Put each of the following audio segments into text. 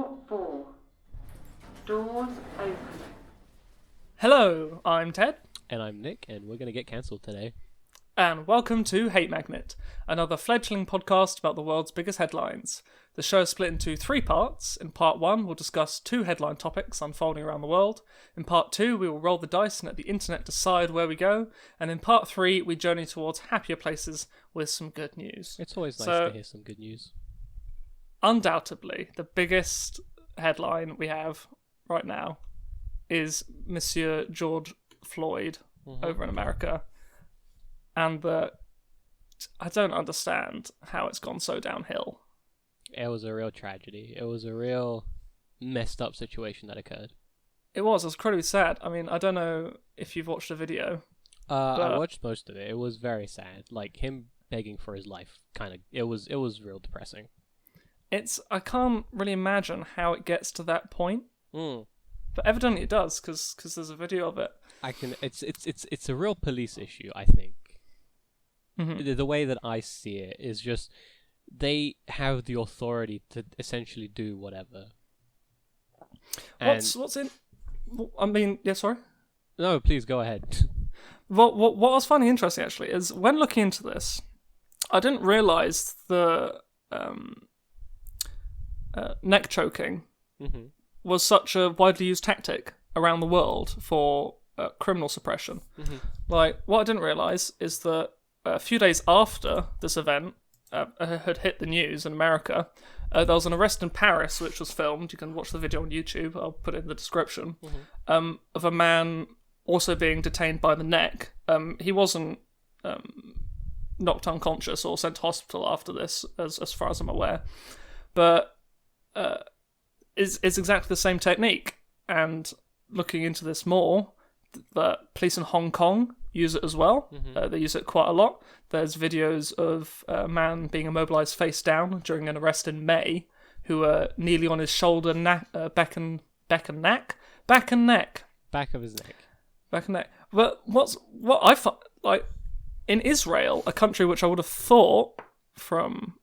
Report 4. Doors open. Hello, I'm Ted, And I'm Nick, and we're going to get cancelled today. and welcome to Hate Magnet, another fledgling podcast about the world's biggest headlines. The show is split into three parts. In part one, we'll discuss two headline topics unfolding around the world. In part two, we will roll the dice and let the internet decide where we go. And in part three, we journey towards happier places with some good news. It's always nice to hear some good news. Undoubtedly, the biggest headline we have right now is Monsieur George Floyd over in America. And I don't understand how it's gone so downhill. It was a real tragedy. It was a real messed up situation that occurred. It was incredibly sad. I mean, I don't know if you've watched the video. I watched most of it. It was very sad. Like, him begging for his life, it was real depressing. I can't really imagine how it gets to that point. But evidently it does, because there's a video of it. It's a real police issue, I think. Mm-hmm. The way that I see it is just they have the authority to essentially do whatever. What's in? I mean, yeah, sorry. No, please go ahead. What I was finding interesting actually is when looking into this, I didn't realize the neck choking was such a widely used tactic around the world for criminal suppression. Like, what I didn't realize is that a few days after this event had hit the news in America, there was an arrest in Paris which was filmed. You can watch the video on YouTube. I'll put it in the description. Of a man also being detained by the neck. He wasn't knocked unconscious or sent to hospital after this, as far as I'm aware. But it's exactly the same technique. And looking into this more, the police in Hong Kong use it as well. They use it quite a lot. There's videos of a man being immobilized face down during an arrest in May, who are kneeling on his shoulder, back and neck. Back of his neck. Back and neck. But what I find, like, in Israel, a country which I would have thought, from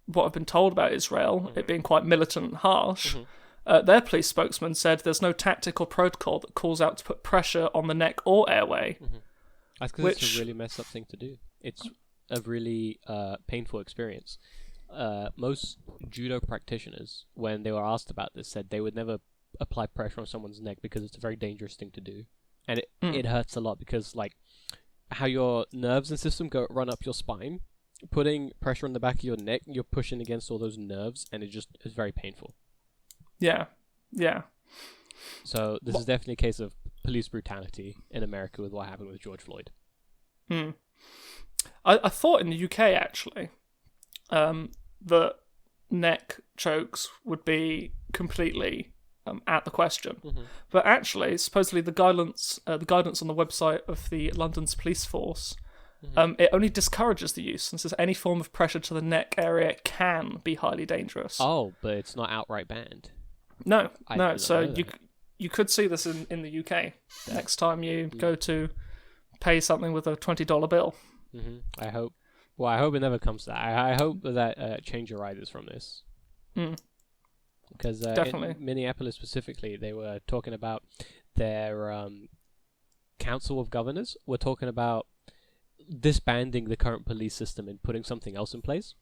what I've been told about Israel, it being quite militant and harsh, their police spokesman said there's no tactical protocol that calls out to put pressure on the neck or airway. That's because it's a really messed up thing to do. It's a really painful experience. Most judo practitioners, when they were asked about this, said they would never apply pressure on someone's neck because it's a very dangerous thing to do. And it hurts a lot because, like, how your nerves and system run up your spine, putting pressure on the back of your neck, you're pushing against all those nerves, and it's very painful. Yeah. So this is definitely a case of police brutality in America with what happened with George Floyd. I thought in the UK, actually, that neck chokes would be completely at the question. But actually, supposedly the guidance on the website of the London's police force, it only discourages the use and says any form of pressure to the neck area can be highly dangerous. Oh, but it's not outright banned. No. So you could see this in the UK next time you go to pay something with a $20 bill. I hope. Well, I hope it never comes to that. I hope that change arises from this. Because definitely, in Minneapolis specifically, they were talking about their council of governors were talking about disbanding the current police system and putting something else in place,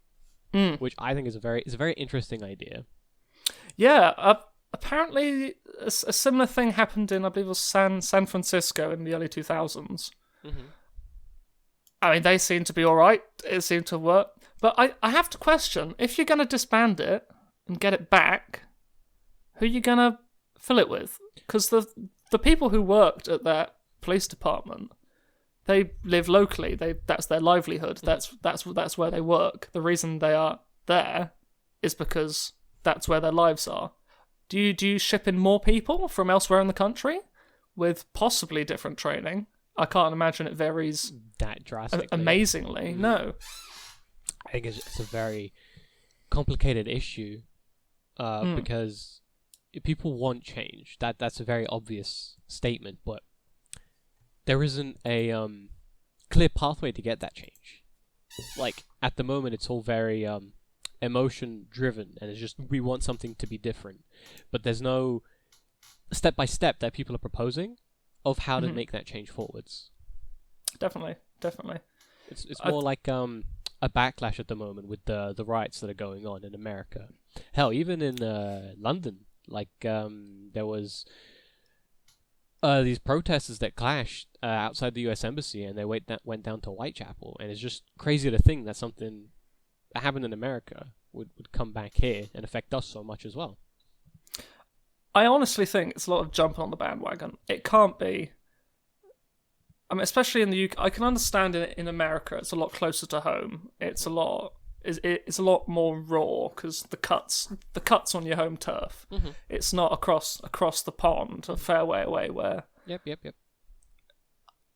which I think is a very interesting idea. Yeah, apparently a similar thing happened in, I believe it was San Francisco in the early 2000s. I mean, they seem to be alright, it seemed to work, but I have to question, if you're going to disband it and get it back, who are you going to fill it with? Because the people who worked at that police department, they live locally, that's their livelihood, that's where they work. The reason they are there is because that's where their lives are. Do you ship in more people from elsewhere in the country with possibly different training? I can't imagine it varies that drastically. Amazingly, no. I think it's a very complicated issue because people want change. That's a very obvious statement, but there isn't a clear pathway to get that change. Like, at the moment, it's all very emotion driven, and it's just we want something to be different, but there's no step by step that people are proposing of how to make that change forwards. Definitely. It's more like a backlash at the moment with the riots that are going on in America. Hell, even in London, like there was these protesters that clashed outside the U.S. Embassy, and they went down to Whitechapel, and it's just crazy to think that something that happened in America would come back here and affect us so much as well. I honestly think it's a lot of jumping on the bandwagon. It can't be. I mean, especially in the UK, I can understand it in America. It's a lot closer to home. It's a lot more raw because the cuts on your home turf. It's not across the pond, a fair way away. Where Yep.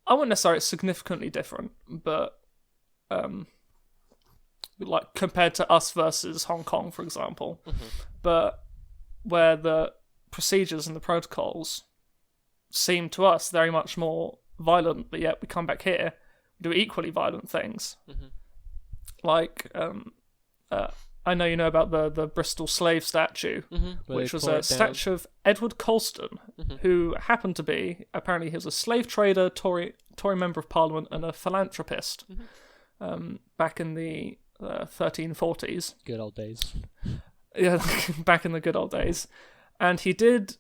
I wouldn't necessarily it's significantly different, but like compared to us versus Hong Kong, for example, but where the procedures and the protocols seem to us very much more violent, but yet we come back here, we do equally violent things. Like, I know you know about the Bristol slave statue, which was a statue of Edward Colston, who happened to be, apparently he was a slave trader, Tory member of Parliament, and a philanthropist back in the 1340s. Good old days. Yeah, back in the good old days. And he did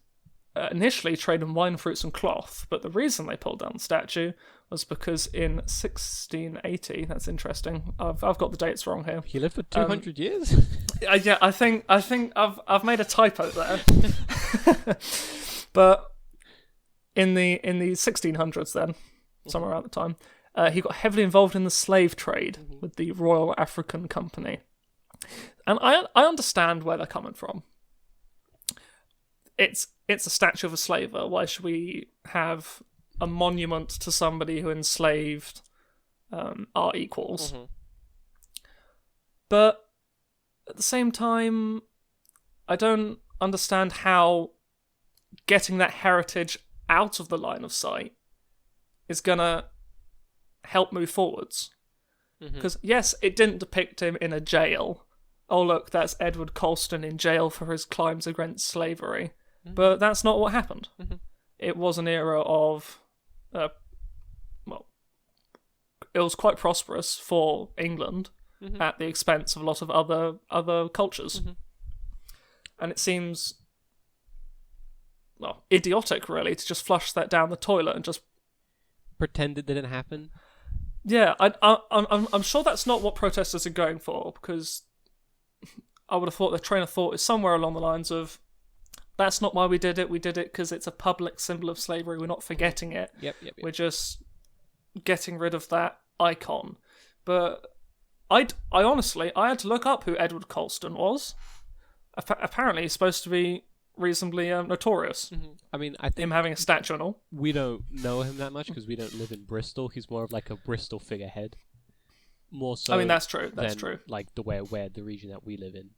initially trade in wine, fruits, and cloth, but the reason they pulled down the statue was because in 1680, that's interesting. I've got the dates wrong here. He lived for 200 years. Yeah, I think I've made a typo there. But in the 1600s, then somewhere around the time, he got heavily involved in the slave trade with the Royal African Company, and I understand where they're coming from. It's a statue of a slaver. Why should we have a monument to somebody who enslaved our equals? But at the same time, I don't understand how getting that heritage out of the line of sight is gonna help move forwards. Because yes, it didn't depict him in a jail. Oh look, that's Edward Colston in jail for his crimes against slavery. But that's not what happened. It was an era of, it was quite prosperous for England at the expense of a lot of other cultures. And it seems, idiotic really to just flush that down the toilet and just pretend it didn't happen. Yeah, I'm sure that's not what protesters are going for, because I would have thought their train of thought is somewhere along the lines of, that's not why we did it because it's a public symbol of slavery, we're not forgetting it. Yep. We're just getting rid of that icon. But I honestly had to look up who Edward Colston was. Apparently he's supposed to be reasonably notorious. I mean, I think him having a statue and all. We don't know him that much because we don't live in Bristol. He's more of like a Bristol figurehead. More so. I mean, that's true. That's true. Like the region that we live in.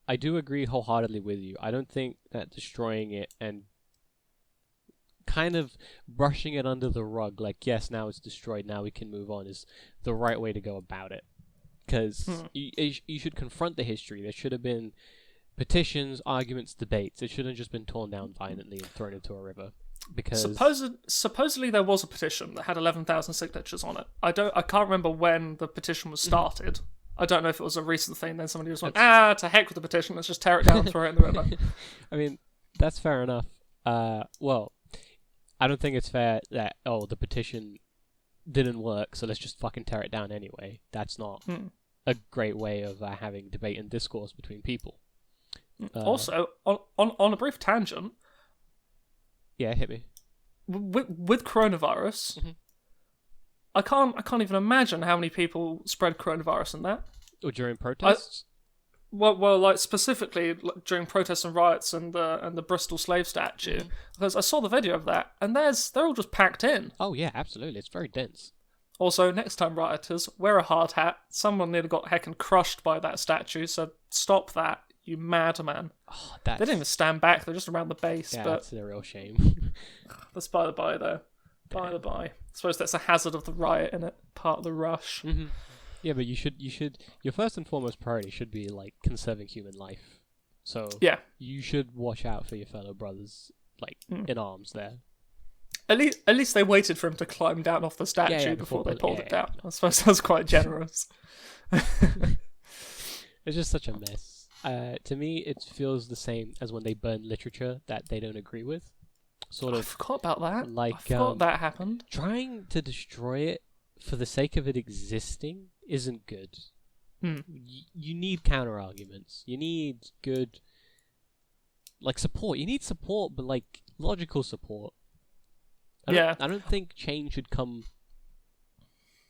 I do agree wholeheartedly with you. I don't think that destroying it and kind of brushing it under the rug, like, yes, now it's destroyed, now we can move on, is the right way to go about it. Because you should confront the history. There should have been petitions, arguments, debates. It shouldn't have just been torn down violently and thrown into a river. Because supposedly there was a petition that had 11,000 signatures on it. I can't remember when the petition was started. I don't know if it was a recent thing, then somebody just went, to heck with the petition, let's just tear it down and throw it in the river. I mean, that's fair enough. Well, I don't think it's fair that, the petition didn't work, so let's just fucking tear it down anyway. That's not a great way of having debate and discourse between people. Also, on a brief tangent... Yeah, hit me. With coronavirus... I can't even imagine how many people spread coronavirus in that. Or during protests? Well, like specifically during protests and riots and the Bristol slave statue, because I saw the video of that, and they're all just packed in. Oh yeah, absolutely. It's very dense. Also, next time rioters, wear a hard hat. Someone nearly got heckin' crushed by that statue, so stop that, you madman. Oh, they didn't even stand back; they're just around the base. Yeah, but that's a real shame. That's by the by, though. By the by. I suppose that's a hazard of the riot, innit? Part of the rush. Yeah, but you should. Your first and foremost priority should be like conserving human life. So Yeah. you should watch out for your fellow brothers, like in arms there. At least they waited for him to climb down off the statue before they pulled it down. I suppose that's quite generous. It's just such a mess. To me, it feels the same as when they burn literature that they don't agree with. Sort of. I forgot about that. Like, I forgot that happened. Trying to destroy it for the sake of it existing isn't good. You need counter arguments. You need good, like, support. You need support, but like logical support. I don't think change should come.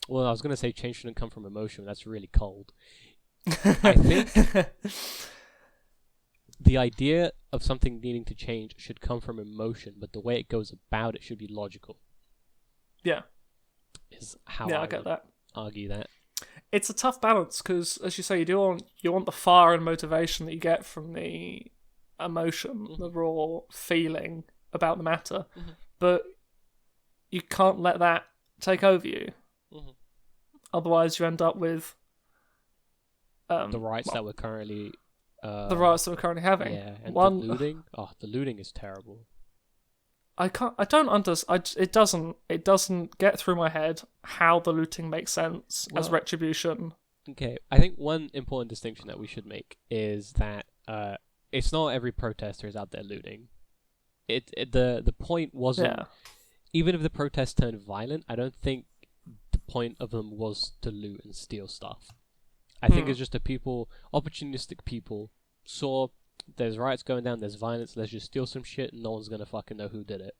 Well, I was gonna say change shouldn't come from emotion. That's really cold. I think the idea of something needing to change should come from emotion, but the way it goes about it should be logical. Yeah. Is how I get that. Argue that. It's a tough balance because, as you say, you want the fire and motivation that you get from the emotion, the raw feeling about the matter, but you can't let that take over you. Otherwise, you end up with the riots that we're currently having. Yeah, and the looting. Oh, the looting is terrible. It doesn't get through my head how the looting makes sense as retribution. Okay, I think one important distinction that we should make is that it's not every protester is out there looting. The point wasn't. Even if the protests turned violent, I don't think the point of them was to loot and steal stuff. I think it's just opportunistic people saw there's riots going down, there's violence, let's just steal some shit and no one's gonna fucking know who did it.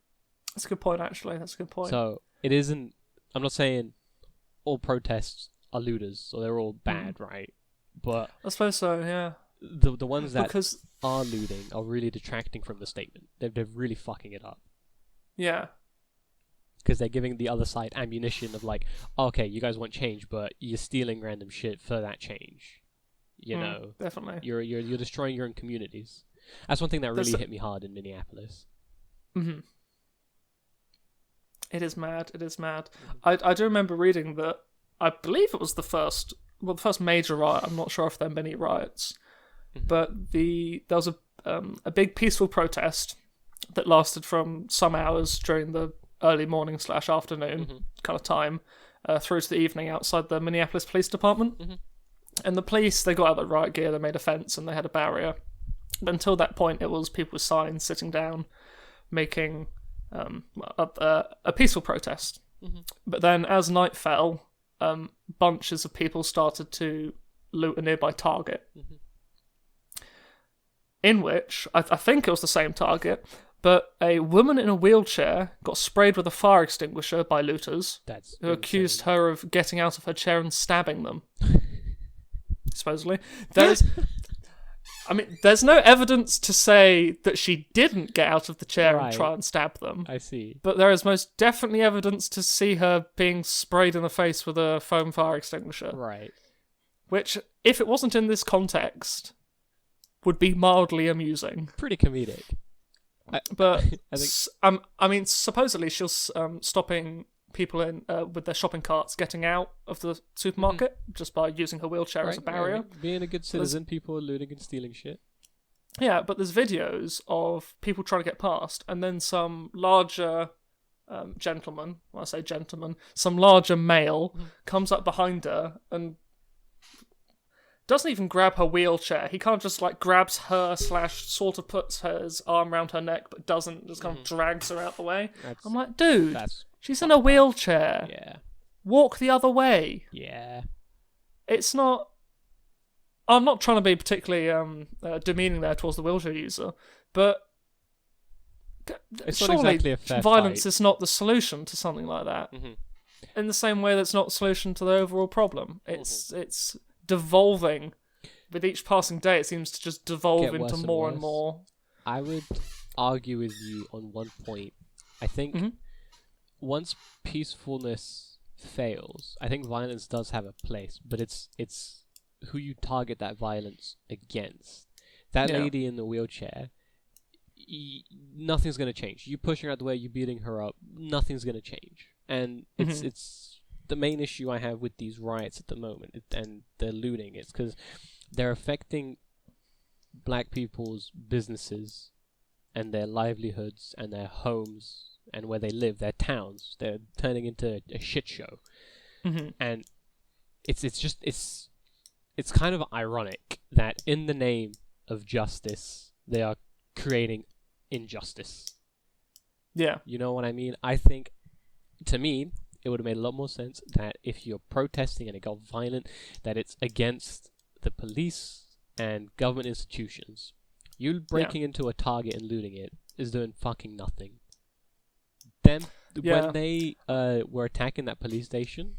That's a good point, actually. That's a good point. So, it isn't... I'm not saying all protests are looters, or they're all bad, right? But... I suppose so, yeah. The ones that are looting are really detracting from the statement. They're really fucking it up. Yeah. Because they're giving the other side ammunition of like, okay, you guys want change, but you're stealing random shit for that change. You know, definitely. You're destroying your own communities. That's one thing that really hit me hard in Minneapolis. Mm-hmm. It is mad. It is mad. I do remember reading that. I believe it was the first major riot. I'm not sure if there have been any riots, but there was a big peaceful protest that lasted from some hours during the early morning / afternoon kind of time through to the evening outside the Minneapolis Police Department. And the police, they got out their riot gear, they made a fence and they had a barrier. But until that point, it was people with signs sitting down, making a peaceful protest. But then as night fell, bunches of people started to loot a nearby Target. In which, I think it was the same Target, but a woman in a wheelchair got sprayed with a fire extinguisher by looters who accused her of getting out of her chair and stabbing them. Supposedly. There's no evidence to say that she didn't get out of the chair and try and stab them. I see. But there is most definitely evidence to see her being sprayed in the face with a foam fire extinguisher. Right. Which, if it wasn't in this context, would be mildly amusing. Pretty comedic. But supposedly she's stopping people in with their shopping carts getting out of the supermarket just by using her wheelchair as a barrier. Yeah. Being a good citizen, people are looting and stealing shit. Yeah, but there's videos of people trying to get past, and then some larger gentleman, when I say gentleman, some larger male comes up behind her and doesn't even grab her wheelchair. He kind of just like grabs her / sort of puts his arm around her neck, but doesn't, just kind of drags her out the way. I'm like, dude, she's in a wheelchair. Yeah. Walk the other way. Yeah. It's not... I'm not trying to be particularly demeaning there towards the wheelchair user, but it's surely not exactly a fair violence fight. is not the solution to something like that. In the same way that's not the solution to the overall problem. It's devolving. With each passing day, it seems to just devolve into more and more. I would argue with you on one point. I think once peacefulness fails, I think violence does have a place, but it's who you target that violence against. That lady in the wheelchair, nothing's going to change. You pushing her out the way, you beating her up, nothing's going to change. And it's the main issue I have with these riots at the moment and the looting is because they're affecting black people's businesses and their livelihoods and their homes and where they live, their towns. They're turning into a shit show. And it's kind of ironic that in the name of justice, they are creating injustice. Yeah. You know what I mean? I think, to me, it would have made a lot more sense that if you're protesting and it got violent, that it's against the police and government institutions. You breaking into a Target and looting it is doing fucking nothing. Then, when they were attacking that police station,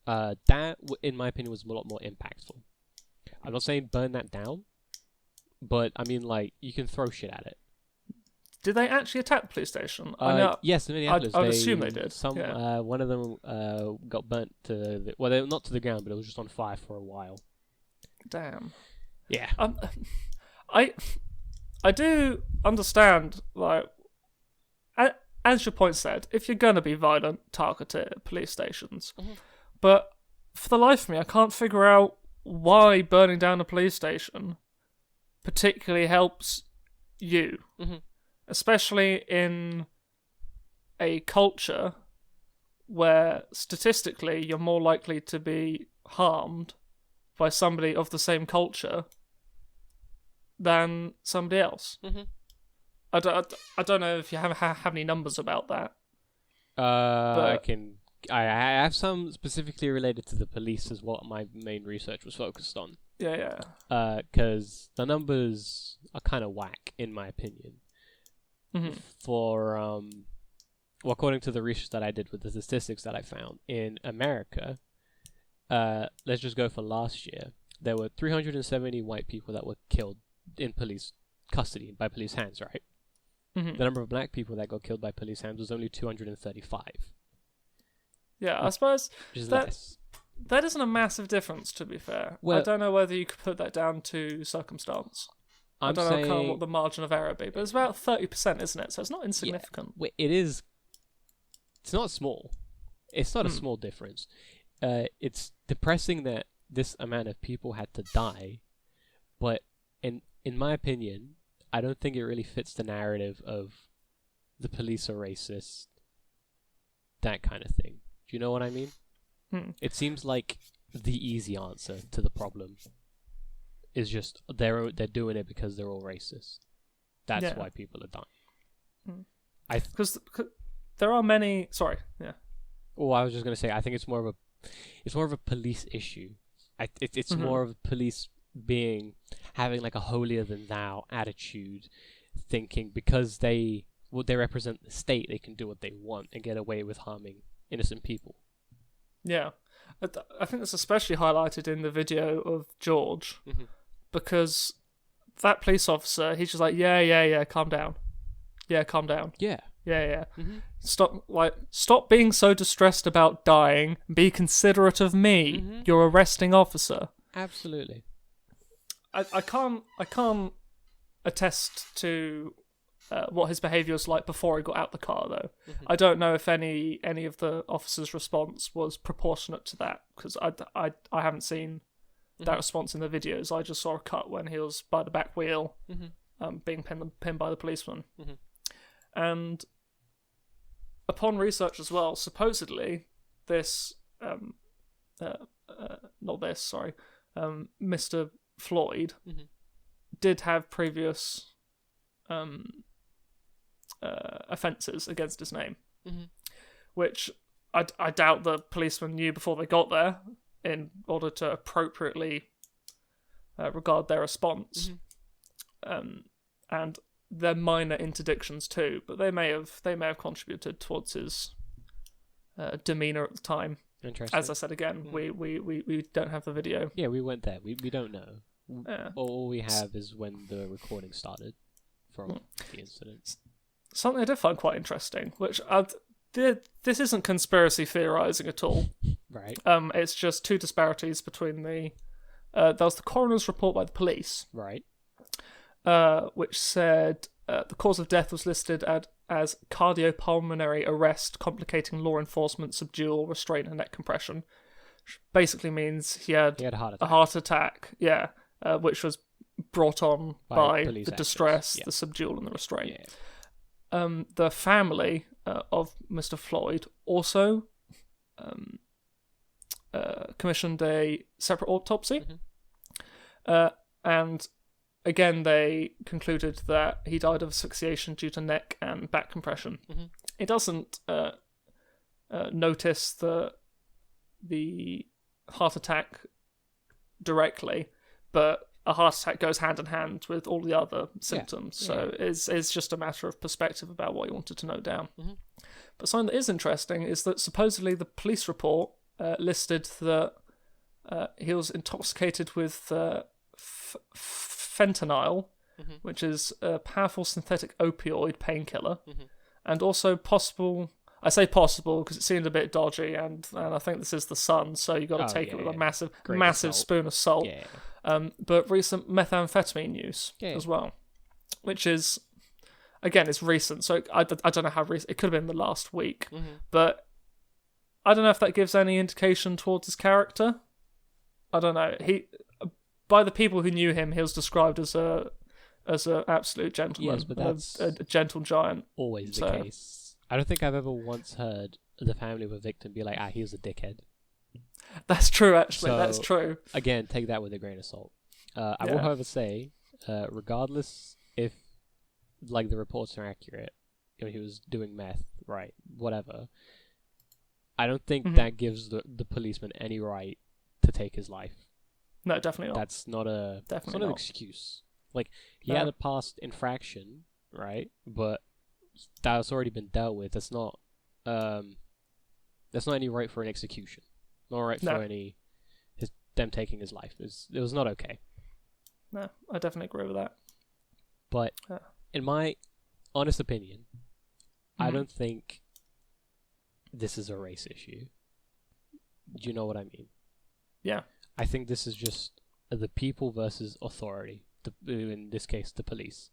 that, in my opinion, was a lot more impactful. I'm not saying burn that down, but I mean, like, you can throw shit at it. Did they actually attack the police station? I know. Yes, in Minneapolis. I would assume they did. One of them got burnt to well, not to the ground, but it was just on fire for a while. Damn. Yeah. I do understand, like, as your point said, if you're gonna be violent, target it at police stations. But for the life of me, I can't figure out why burning down a police station particularly helps you. Especially in a culture where statistically you're more likely to be harmed by somebody of the same culture than somebody else. I don't know if you have any numbers about that. But I have some specifically related to the police as what my main research was focused on. Yeah. Because the numbers are kind of whack, in my opinion. For according to the research that I did with the statistics that I found in America, let's just go for last year. There were 370 white people that were killed in police custody by police hands, right? The number of black people that got killed by police hands was only 235. Yeah, I suppose which is less. That isn't a massive difference, to be fair. Well, I don't know whether you could put that down to circumstance. I don't know kind of what the margin of error be, but it's about 30%, isn't it? So it's not insignificant. Yeah, it is. It's not small. It's not a small difference. It's depressing that this amount of people had to die, but in my opinion, I don't think it really fits the narrative of the police are racist, that kind of thing. Do you know what I mean? It seems like the easy answer to the problem is just they're doing it because they're all racist. That's why people are dying. Because there are many. Sorry. Yeah. Oh, I was just gonna say. I think it's more of a police issue. It's more of police having like a holier than thou attitude, thinking because they represent the state, they can do what they want and get away with harming innocent people. Yeah, I think that's especially highlighted in the video of George, because that police officer, he's just like, yeah, calm down. Yeah, calm down. Yeah. Yeah. Stop being so distressed about dying. Be considerate of me. You're arresting officer. Absolutely. I can't attest to what his behaviour was like before he got out the car, though. I don't know if any of the officers' response was proportionate to that, because I haven't seen that response in the videos. I just saw a cut when he was by the back wheel, being pinned by the policeman. And upon research as well, supposedly this Mr. Floyd did have previous offences against his name, which I doubt the policemen knew before they got there in order to appropriately regard their response. And they're minor interdictions too, but they may have contributed towards his demeanour at the time. Interesting. As I said again, we don't have the video. Yeah, we went there. We don't know. All we have is when the recording started from the incident. Something I did find quite interesting, which this isn't conspiracy theorising at all. Right. It's just two disparities between there was the coroner's report by the police. Right. Which said the cause of death was listed as cardiopulmonary arrest complicating law enforcement subdual, restraint, and neck compression. Which basically means he had a heart attack. Yeah, which was brought on by the distress, yeah. the subdual, and the restraint. Yeah. The family of Mr. Floyd also commissioned a separate autopsy, and again they concluded that he died of asphyxiation due to neck and back compression. It doesn't notice the heart attack directly, but a heart attack goes hand in hand with all the other symptoms. Yeah. So it's just a matter of perspective about what he wanted to note down. But something that is interesting is that supposedly the police report listed that he was intoxicated with fentanyl, which is a powerful synthetic opioid painkiller, and also possible. I say possible because it seemed a bit dodgy, and I think this is the sun, so you got to take it with a massive spoon of salt. Yeah. But recent methamphetamine use as well, which is, again, it's recent, so I don't know how recent. It could have been the last week, but I don't know if that gives any indication towards his character. I don't know. By the people who knew him, he was described as a absolute gentleman. Yes, but that's a gentle giant. Always the case. I don't think I've ever once heard the family of a victim be like, he was a dickhead. That's true, actually. So, that's true. Again, take that with a grain of salt. I will, however, say, regardless if like the reports are accurate, he was doing meth, right? Whatever. I don't think that gives the policeman any right to take his life. No, definitely not. That's not an excuse. Like, he had a past infraction, right? But that's already been dealt with. That's not any right for an execution. Not right for them taking his life. It was not okay. No, I definitely agree with that. But in my honest opinion, I don't think this is a race issue. Do you know what I mean? Yeah. I think this is just the people versus authority. In this case, the police.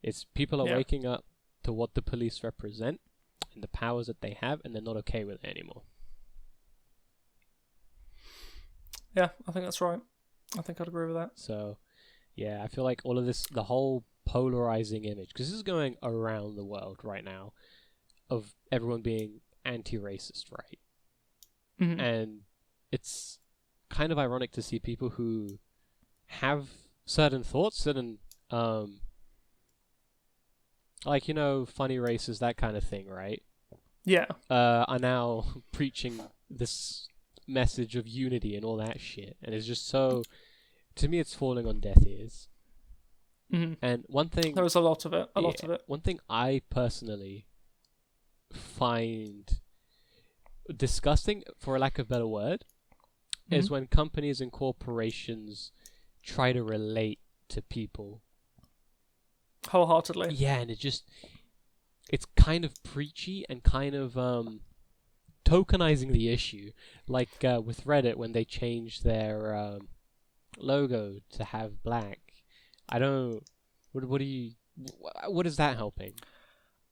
It's people are waking up to what the police represent and the powers that they have, and they're not okay with it anymore. Yeah, I think that's right. I think I'd agree with that. So, yeah, I feel like all of this, the whole polarizing image, because this is going around the world right now, of everyone being anti-racist, right? And it's kind of ironic to see people who have certain thoughts, certain like, funny races, that kind of thing, right? Yeah. Are now preaching this message of unity and all that shit. And it's just so, to me, it's falling on deaf ears. And one thing... There was a lot of it. One thing I personally find disgusting, for a lack of a better word, is when companies and corporations try to relate to people wholeheartedly. Yeah, and it's kind of preachy and kind of tokenizing the issue, like with Reddit when they changed their logo to have black. I don't. What is that helping?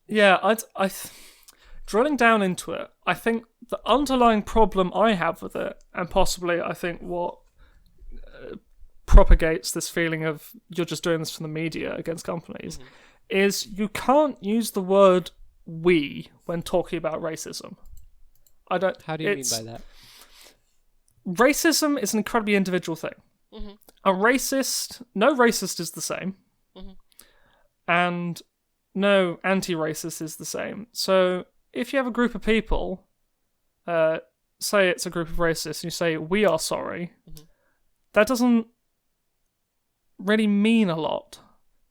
Yeah, drilling down into it, I think the underlying problem I have with it, and possibly I think what propagates this feeling of you're just doing this for the media against companies, is you can't use the word "we" when talking about racism. How do you mean by that? Racism is an incredibly individual thing. No racist is the same, and no anti-racist is the same. So if you have a group of people, say it's a group of racists, and you say, "We are sorry," that doesn't really mean a lot.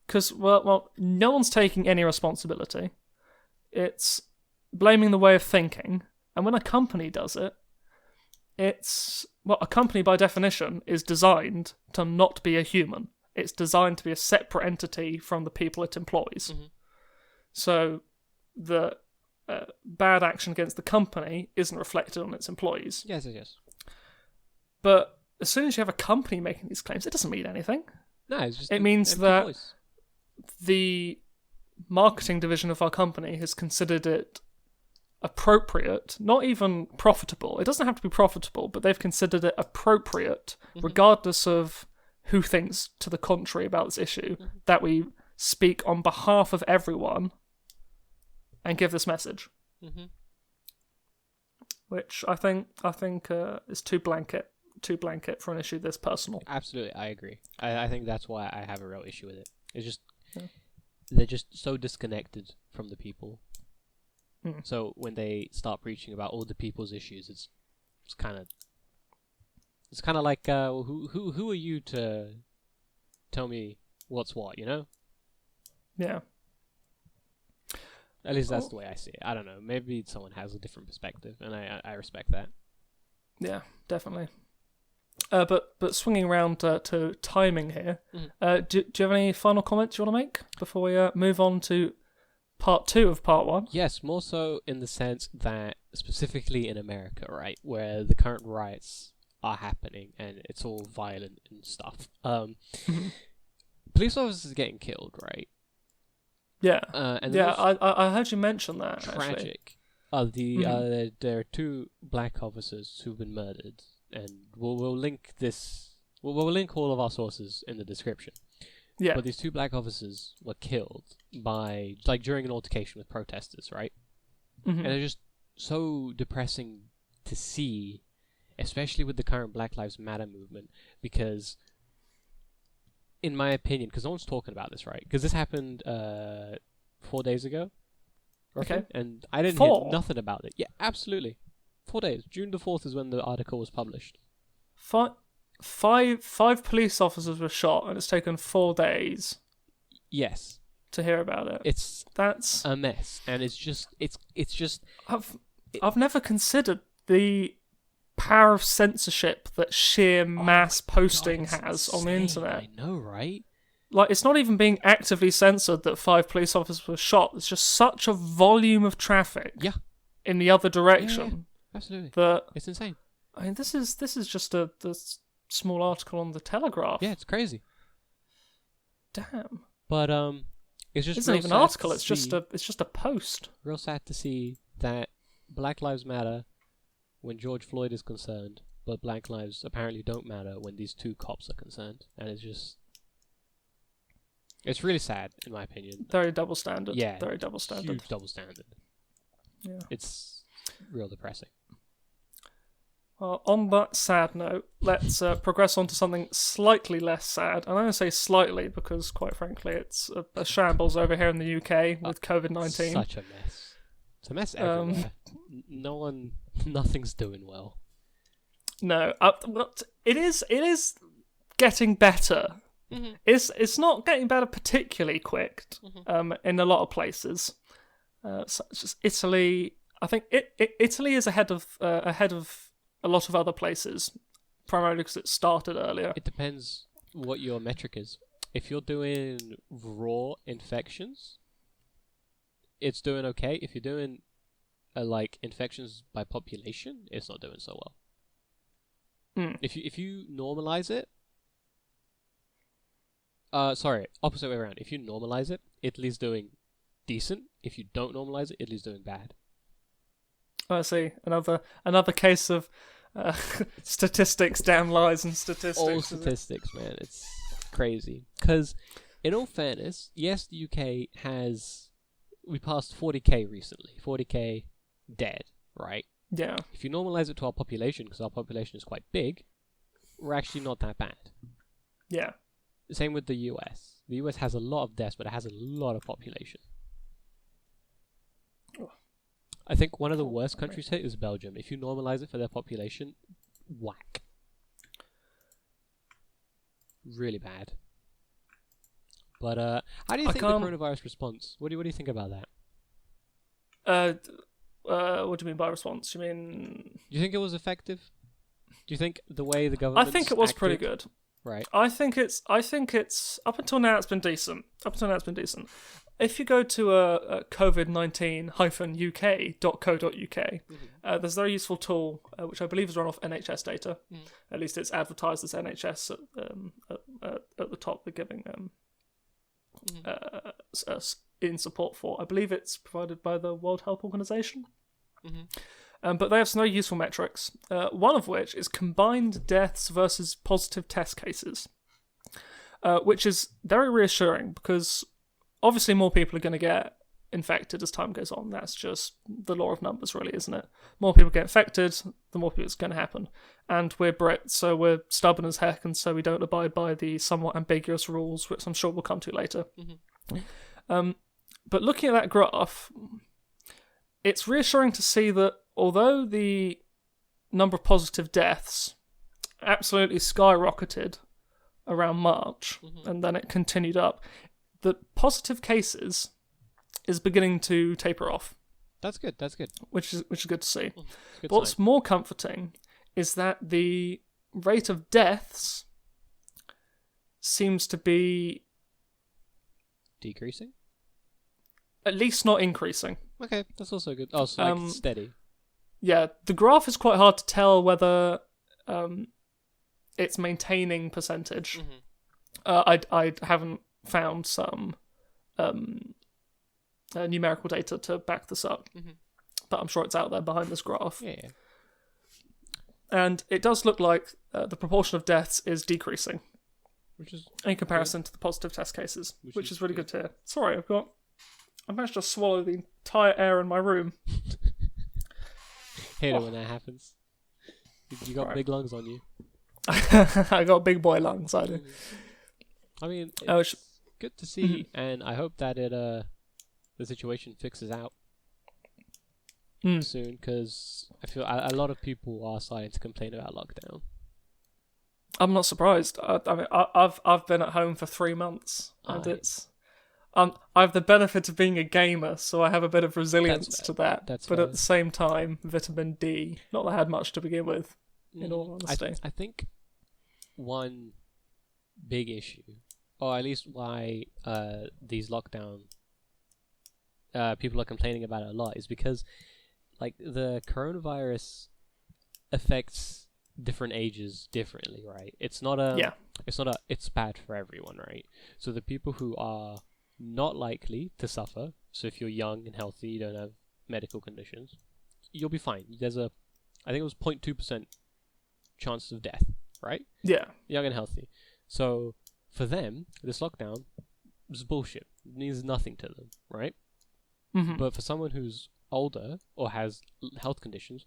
Because, well, no one's taking any responsibility. It's blaming the way of thinking. And when a company does it, a company by definition is designed to not be a human. It's designed to be a separate entity from the people it employs. So the bad action against the company isn't reflected on its employees. Yes. But as soon as you have a company making these claims, it doesn't mean anything. No, it's just it means that voice. the marketing division of our company has considered it appropriate, not even profitable. It doesn't have to be profitable, but they've considered it appropriate, regardless of who thinks to the contrary about this issue, that we speak on behalf of everyone and give this message. Which I think is too blanket for an issue this personal. Absolutely, I agree. I think that's why I have a real issue with it. It's just they're just so disconnected from the people. So when they start preaching about all the people's issues, it's kind of like who are you to tell me what's what, you know? Yeah. At least that's the way I see it. I don't know. Maybe someone has a different perspective, and I respect that. Yeah, definitely. But swinging around to timing here, do you have any final comments you want to make before we move on to part 2 of part 1? Yes, more so in the sense that specifically in America, right, where the current riots are happening and it's all violent and stuff. Police officers are getting killed, right? Yeah. And I heard you mention that. Tragic. Actually. There are 2 black officers who've been murdered, and we'll link this. We'll link all of our sources in the description. Yeah. But these 2 black officers were killed by during an altercation with protesters, right? And it's just so depressing to see, especially with the current Black Lives Matter movement, because, in my opinion, because no one's talking about this, right? Because this happened 4 days ago, roughly, okay, and I didn't hear nothing about it. Yeah, absolutely, 4 days. June the 4th is when the article was published. Five police officers were shot, and it's taken 4 days. Yes. To hear about it. That's a mess, and it's just. I've never considered the power of censorship that sheer mass posting has on the internet. I know, right? Like, it's not even being actively censored that 5 police officers were shot. It's just such a volume of traffic. In the other direction. Yeah, absolutely. That it's insane. I mean, this is just a small article on the Telegraph. Yeah, it's crazy. Damn. But it's just. It's not even an article. It's just a post. Real sad to see that Black Lives Matter when George Floyd is concerned, but Black lives apparently don't matter when these 2 cops are concerned, and it's really sad in my opinion. Very double standard. Yeah, very double standard. Huge double standard. Yeah, it's real depressing. Well, on that sad note, let's progress on to something slightly less sad. And I only say slightly because, quite frankly, it's a shambles over here in the UK with COVID-19. Such a mess. It's a mess everywhere. Nothing's doing well. No, but it is getting better. It's not getting better particularly quick. In a lot of places, such as Italy. I think Italy is ahead of a lot of other places, primarily because it started earlier. It depends what your metric is. If you're doing raw infections, it's doing okay. If you're doing like infections by population, it's not doing so well. If you normalize it, opposite way around. If you normalize it, Italy's doing decent. If you don't normalize it, Italy's doing bad. I see. Another case of statistics, damn lies and statistics. All statistics, man. It's crazy. Because, in all fairness, yes, the UK we passed 40k recently. 40k dead, right? Yeah. If you normalize it to our population, because our population is quite big, we're actually not that bad. Yeah. Same with the US. The US has a lot of deaths, but it has a lot of population. I think one of the worst countries hit is Belgium. If you normalize it for their population, whack. Really bad. But how do you think the coronavirus response? What do you think about that? What do you mean by response? You mean? Do you think it was effective? Do you think the way the government? I think it was pretty good. Right. I think it's up until now it's been decent. If you go to COVID-19-uk.co.uk, there's a very useful tool which I believe is run off NHS data. At least it's advertised as NHS at the top. They're giving in support for. I believe it's provided by the World Health Organization. But they have some very useful metrics, one of which is combined deaths versus positive test cases, which is very reassuring because obviously more people are going to get infected as time goes on. That's just the law of numbers, really, isn't it? More people get infected, the more people it's going to happen. And we're Brits, so we're stubborn as heck, and so we don't abide by the somewhat ambiguous rules, which I'm sure we'll come to later. But looking at that graph, it's reassuring to see that although the number of positive deaths absolutely skyrocketed around March, and then it continued up, the positive cases is beginning to taper off. That's good. Which is good to see. Good But what's sign. more comforting is that the rate of deaths seems to be Decreasing? at least not increasing. Okay, that's also good. Oh, so like steady. Yeah, the graph is quite hard to tell whether it's maintaining percentage. I haven't found some numerical data to back this up, but I'm sure it's out there behind this graph. Yeah. And it does look like the proportion of deaths is decreasing, Which is in comparison to the positive test cases, which is really good to hear. Sorry, I managed to swallow the entire air in my room. hate it when that happens. You got big lungs on you. I got big boy lungs, I do. I mean, it's good to see, and I hope that the situation fixes out soon, because I feel a lot of people are starting to complain about lockdown. I'm not surprised. I mean, I've been at home for 3 months, and it's I have the benefit of being a gamer, so I have a bit of resilience to that. That's but fair. at the same time, vitamin D. Not that I had much to begin with, in all honesty. I think one big issue, or at least why these lockdown people are complaining about it a lot, is because like the coronavirus affects different ages differently, right? It's bad for everyone, right? So the people who are not likely to suffer, so if you're young and healthy, you don't have medical conditions, you'll be fine. There's I think it was 0.2% chance of death, right? Yeah. Young and healthy. So for them, this lockdown is bullshit. It means nothing to them, right? But for someone who's older or has health conditions,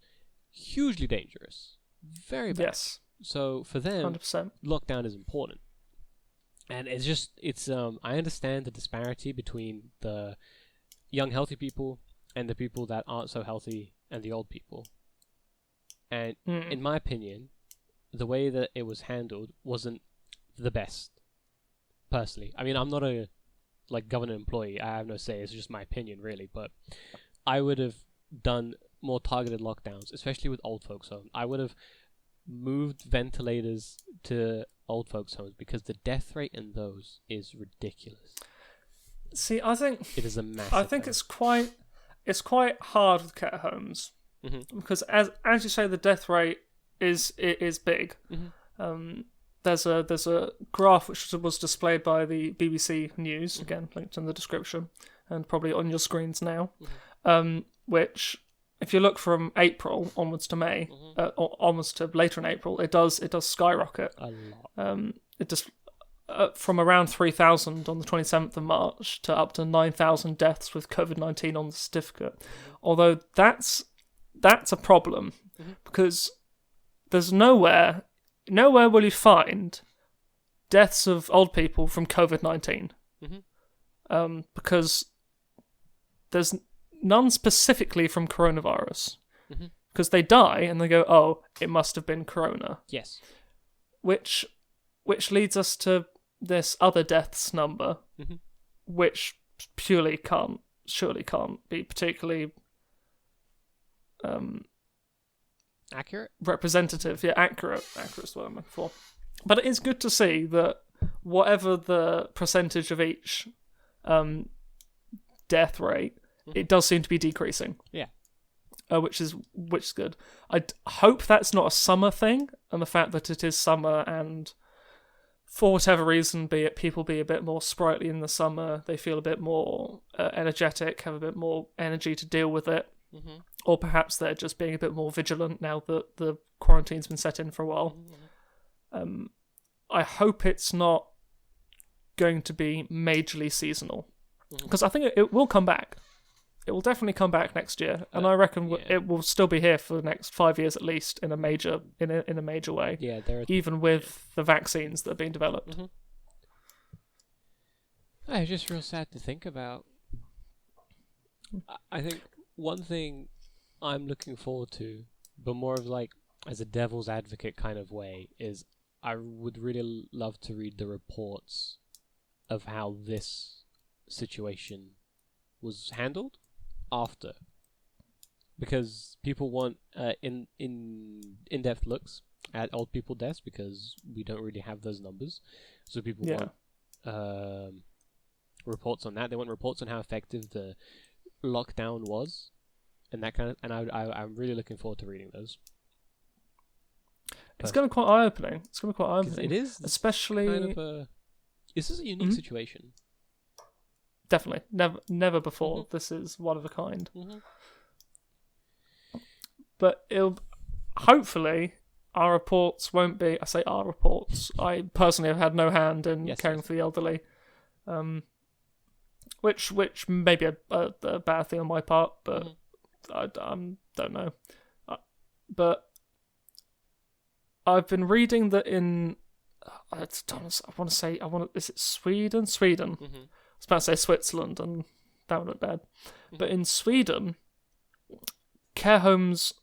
hugely dangerous. Very bad. Yes. So for them, 100%. lockdown is important. And I understand the disparity between the young healthy people and the people that aren't so healthy and the old people. And in my opinion, the way that it was handled wasn't the best, personally. I mean, I'm not a government employee. I have no say. It's just my opinion, really. But I would have done more targeted lockdowns, especially with old folks' home. I would have moved ventilators to old folks' homes because the death rate in those is ridiculous. See, I think it is a massive. I think it's quite hard with care homes because as you say, the death rate is big. There's a graph which was displayed by the BBC News, again linked in the description and probably on your screens now, which if you look from April onwards to May, or onwards to later in April, it does skyrocket. A lot. It just from around 3,000 on the 27th of March to up to 9,000 deaths with COVID-19 on the certificate. Although that's a problem because there's nowhere will you find deaths of old people from COVID-19 because there's none specifically from coronavirus because they die and they go, oh, it must have been corona. Yes. Which leads us to this other deaths number, which surely can't be particularly accurate, representative. Yeah, accurate is what I'm looking for. But it is good to see that whatever the percentage of each death rate, it does seem to be decreasing. Yeah. Which is good. I hope that's not a summer thing, and the fact that it is summer and for whatever reason, be it people be a bit more sprightly in the summer, they feel a bit more energetic, have a bit more energy to deal with it, or perhaps they're just being a bit more vigilant now that the quarantine's been set in for a while. I hope it's not going to be majorly seasonal, because I think it will come back. It will definitely come back next year, and I reckon it will still be here for the next 5 years at least in a major way. Yeah, even with the vaccines that are being developed. It's just real sad to think about. I think one thing I'm looking forward to, but more of like as a devil's advocate kind of way, is I would really love to read the reports of how this situation was handled after, because people want in-depth looks at old people deaths, because we don't really have those numbers, so people want reports on that. They want reports on how effective the lockdown was, and that kind of. And I'm really looking forward to reading those. It's going to be quite eye-opening. It is, especially kind of this is a unique situation. Definitely, never before. This is one of a kind. But hopefully our reports won't be. I say our reports. I personally have had no hand in caring for the elderly, which may be a bad thing on my part, but I don't know. But I've been reading that in. Is it Sweden? Sweden. I was about to say Switzerland, and that would look bad. But in Sweden, care homes,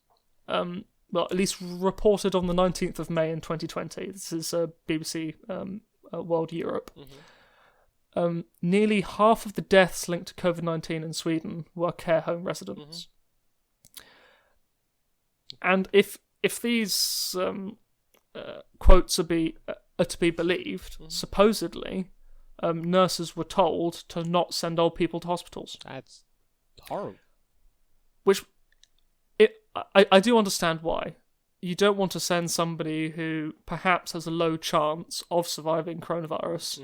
well, at least reported on the 19th of May in 2020, this is BBC World Europe, nearly half of the deaths linked to COVID-19 in Sweden were care home residents. And if these quotes are to be believed, supposedly, nurses were told to not send old people to hospitals. That's horrible. Which, I do understand why. You don't want to send somebody who perhaps has a low chance of surviving coronavirus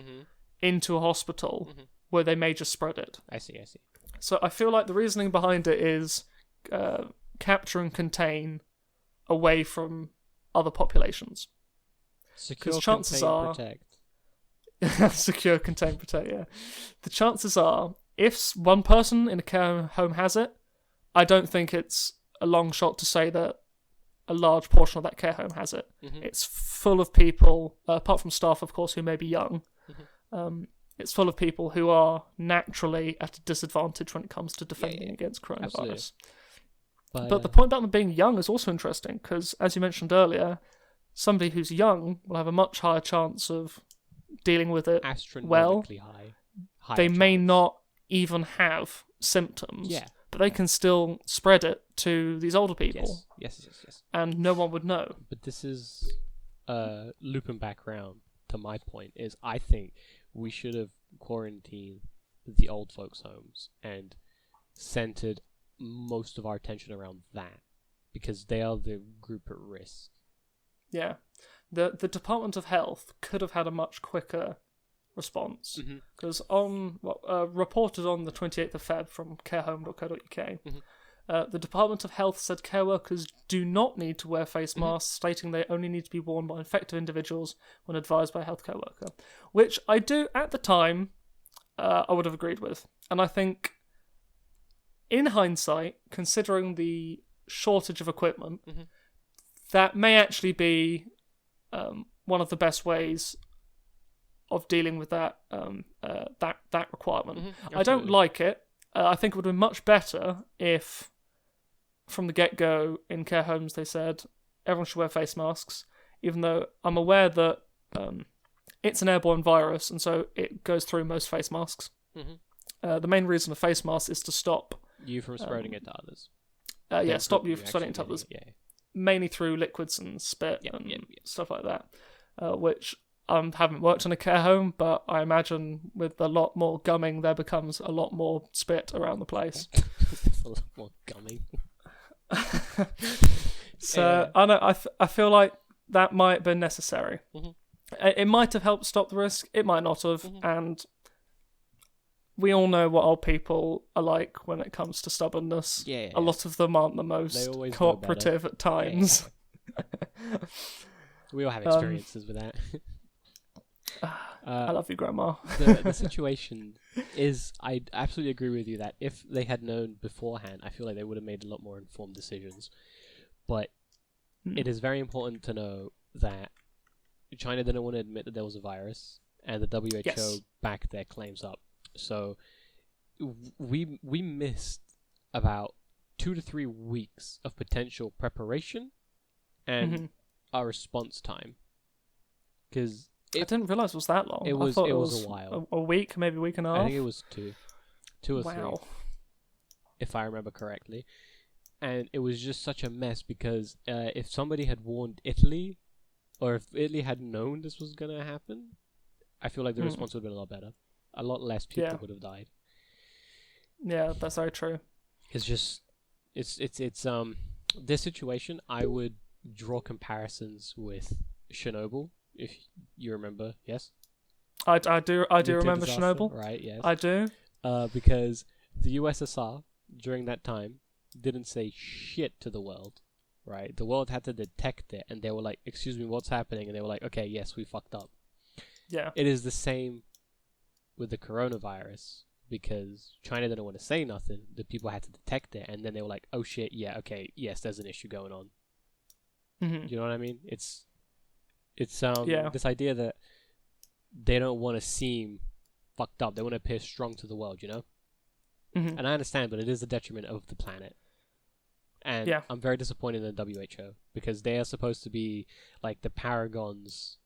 into a hospital where they may just spread it. I see. So I feel like the reasoning behind it is capture and contain away from other populations. Secure, chances contain, are, protect. Secure, contain, protect, yeah. The chances are, if one person in a care home has it, I don't think it's a long shot to say that a large portion of that care home has it. It's full of people, apart from staff, of course, who may be young. It's full of people who are naturally at a disadvantage when it comes to defending against coronavirus. But the point about them being young is also interesting, because, as you mentioned earlier, somebody who's young will have a much higher chance of dealing with it well. High they chance. may not even have symptoms, but they can still spread it to these older people. Yes. And no one would know. But this is looping back around to my point, is I think we should have quarantined the old folks' homes and centered most of our attention around that, because they are the group at risk. Yeah. The Department of Health could have had a much quicker response, because reported on the 28th of Feb from carehome.co.uk, the Department of Health said care workers do not need to wear face masks, stating they only need to be worn by infected individuals when advised by a healthcare worker, which I do, at the time, I would have agreed with. And I think, in hindsight, considering the shortage of equipment, that may actually be one of the best ways of dealing with that that requirement. I don't like it. I think it would have been much better if, from the get-go in care homes, they said everyone should wear face masks, even though I'm aware that it's an airborne virus, and so it goes through most face masks. The main reason of face masks is to stop you from spreading it to others. Stop you from spreading it to others. Mainly through liquids and spit and stuff like that, which I haven't worked in a care home, but I imagine with a lot more gumming, there becomes a lot more spit around the place. A lot more gumming. So I feel like that might have been necessary. It might have helped stop the risk. It might not have, and we all know what old people are like when it comes to stubbornness. Yeah. A lot of them aren't the most cooperative at times. Yeah. We all have experiences with that. I love you, Grandma. The situation is, I absolutely agree with you that if they had known beforehand, I feel like they would have made a lot more informed decisions. But it is very important to know that China didn't want to admit that there was a virus, and the WHO backed their claims up. So we missed about 2 to 3 weeks of potential preparation and our response time. Because I didn't realise it was that long. It was a while. A week, maybe a week and a half. I think it was 2 or 3, if I remember correctly. And it was just such a mess because if somebody had warned Italy, or if Italy had known this was gonna happen, I feel like the response would have been a lot better. A lot less people would have died. Yeah, that's very true. It's just, it's this situation. I would draw comparisons with Chernobyl, if you remember. Yes, I do remember disaster, Chernobyl. right? Yes, I do. Because the USSR during that time didn't say shit to the world, right? The world had to detect it, and they were like, "Excuse me, what's happening?" And they were like, "Okay, yes, we fucked up." Yeah, it is the same with the coronavirus, because China didn't want to say nothing. The people had to detect it, and then they were like, "Oh shit, yeah, okay, yes, there's an issue going on." You know what I mean? It's this idea that they don't want to seem fucked up. They want to appear strong to the world, you know? And I understand, but it is a detriment of the planet. And I'm very disappointed in the WHO, because they are supposed to be like the paragons,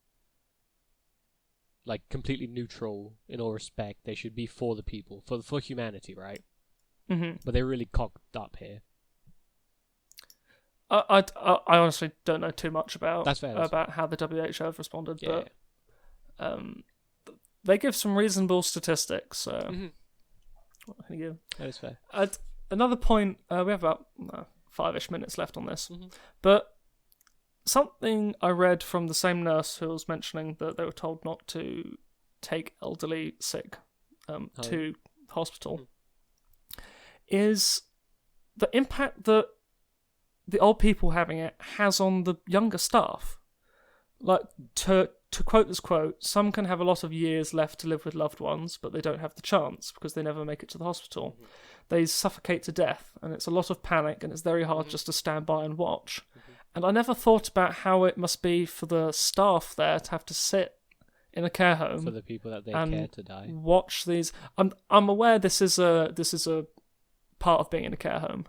like completely neutral in all respect. They should be for the people, for humanity, right? But they're really cocked up here. I honestly don't know too much about about how the WHO have responded, but they give some reasonable statistics. So what can you give? That is fair. Another point, we have about 5-ish minutes left on this, but something I read from the same nurse who was mentioning that they were told not to take elderly sick to hospital is the impact that the old people having it has on the younger staff. Like, to quote this quote, some can have a lot of years left to live with loved ones, but they don't have the chance because they never make it to the hospital. They suffocate to death, and it's a lot of panic, and it's very hard just to stand by and watch. And I never thought about how it must be for the staff there to have to sit in a care home for the people that they care to die. Watch these. I'm aware this is a part of being in a care home.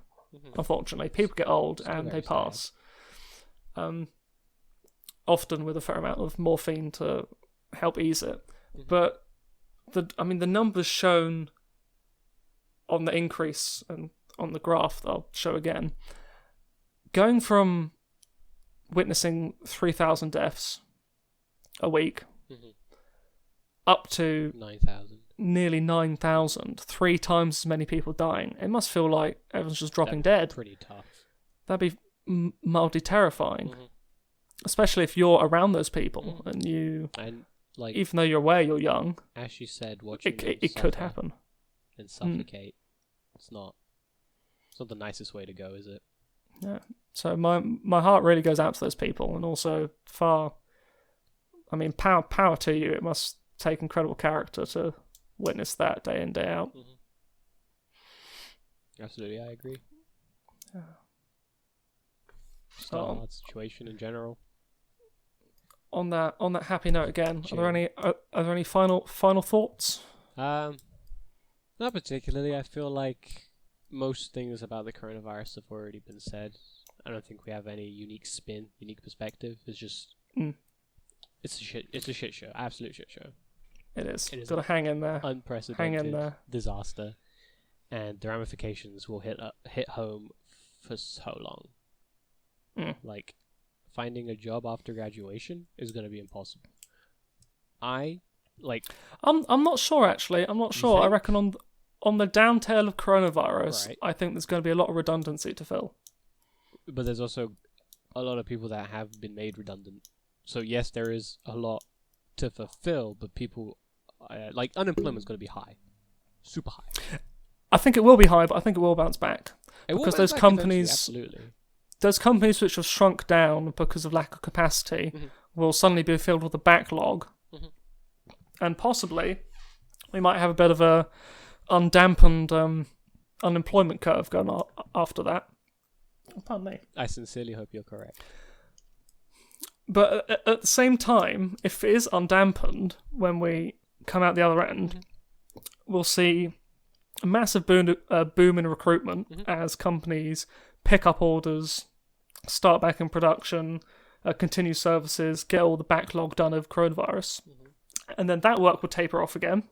Unfortunately, people get old and they pass. Often with a fair amount of morphine to help ease it. But the numbers shown on the increase and on the graph that I'll show again, going from witnessing 3,000 deaths a week up to 9,000. Nearly 9,000, 3 times as many people dying. It must feel like everyone's just dropping dead. Pretty tough. That'd be mildly terrifying, especially if you're around those people and like, even though you're aware you're young, as you said, watching it could happen and suffocate. It's not the nicest way to go, is it? Yeah. So my heart really goes out to those people, and also power to you. It must take incredible character to witness that day in, day out. Absolutely, I agree. Yeah. Just a hard situation in general. On that happy note again, are there any final thoughts? Not particularly. I feel like most things about the coronavirus have already been said. I don't think we have any unique perspective. It's just it's a shit show. Absolute shit show. It is. Got to hang in there. Unprecedented disaster, and the ramifications will hit home for so long. Like, finding a job after graduation is going to be impossible. I'm not sure, actually. I'm not sure. I reckon on the downtail of coronavirus, I think there's going to be a lot of redundancy to fill. But there's also a lot of people that have been made redundant. So yes, there is a lot to fulfill, but people like unemployment's going to be high, super high. I think it will be high, but I think it will bounce back because those companies, absolutely. Those companies which have shrunk down because of lack of capacity will suddenly be filled with a backlog, and possibly we might have a bit of a undampened unemployment curve going on after that. Pardon me. I sincerely hope you're correct. But at the same time, if it is undampened when we come out the other end, we'll see a massive boom in recruitment as companies pick up orders, start back in production, continue services, get all the backlog done of coronavirus. And then that work will taper off again,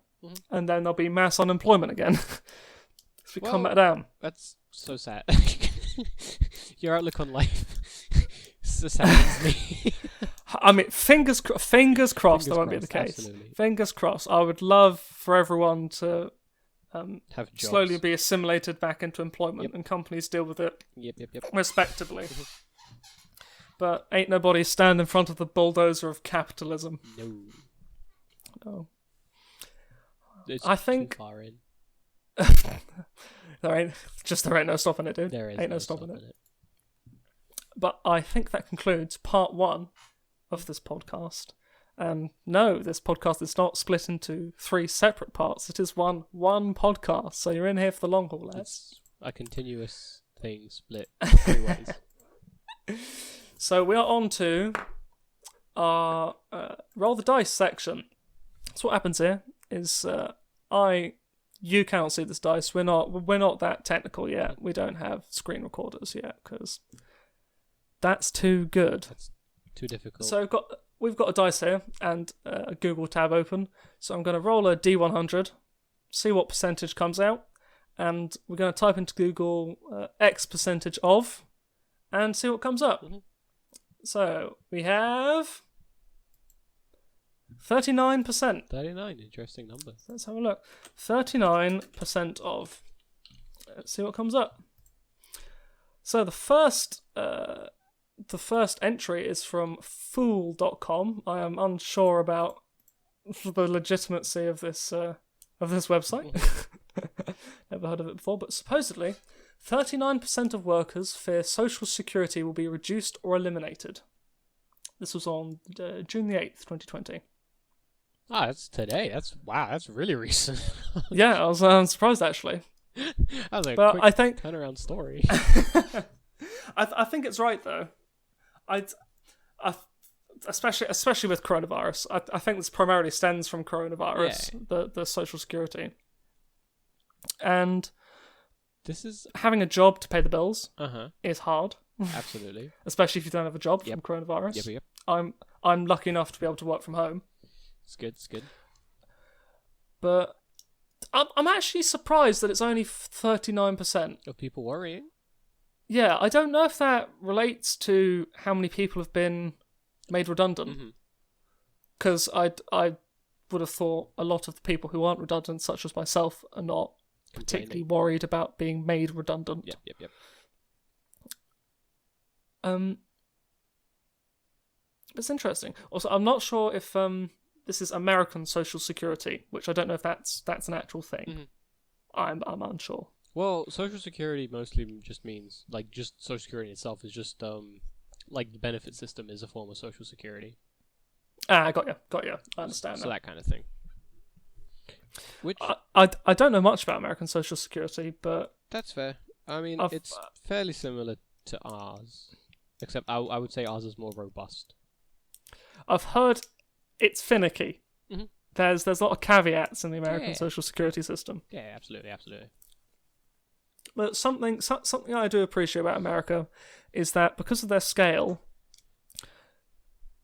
and then there'll be mass unemployment again. As we come back down. That's so sad. Your outlook on life so saddens me. I mean, fingers crossed that won't be the case. Absolutely. Fingers crossed. I would love for everyone to have jobs. Slowly be assimilated back into employment, and companies deal with it respectively. But ain't nobody stand in front of the bulldozer of capitalism. No. I think too far in. there ain't no stopping it, dude. There is ain't no stopping it. But I think that concludes part 1 of this podcast. And no, this podcast is not split into 3 separate parts. It is one podcast. So you're in here for the long haul, lads. It's a continuous thing split 3 ways. So we are on to our roll the dice section. So what happens here is you cannot see this dice. We're not that technical yet. We don't have screen recorders yet because that's too good. That's too difficult. So we've got a dice here and a Google tab open. So I'm going to roll a D100, see what percentage comes out, and we're going to type into Google X percentage of, and see what comes up. So we have 39%. 39, interesting number. Let's have a look. 39% of. Let's see what comes up. So the first entry is from fool.com. I am unsure about the legitimacy of this website. Never heard of it before, but supposedly 39% of workers fear Social Security will be reduced or eliminated. This was on June the 8th, 2020. Ah, that's today. That's really recent. Yeah, I was surprised actually. That was a but quick I think turnaround story. I think it's right though. I especially with coronavirus. I think this primarily stems from coronavirus, the Social Security, and this is having a job to pay the bills is hard. Absolutely, especially if you don't have a job from coronavirus. Yep. I'm lucky enough to be able to work from home. It's good. But I'm actually surprised that it's only 39% of people worrying. Yeah, I don't know if that relates to how many people have been made redundant. Because I would have thought a lot of the people who aren't redundant, such as myself, are not particularly worried about being made redundant. Yep. It's interesting. Also, I'm not sure if this is American Social Security, which I don't know if that's an actual thing. I'm unsure. Well, Social Security mostly just means, just Social Security itself is just, the benefit system is a form of Social Security. Ah, got you. I understand So that kind of thing. Which I don't know much about American Social Security, but... That's fair. I mean, it's fairly similar to ours, except I would say ours is more robust. I've heard it's finicky. There's a lot of caveats in the American Social Security system. Yeah, absolutely. But something I do appreciate about America is that because of their scale,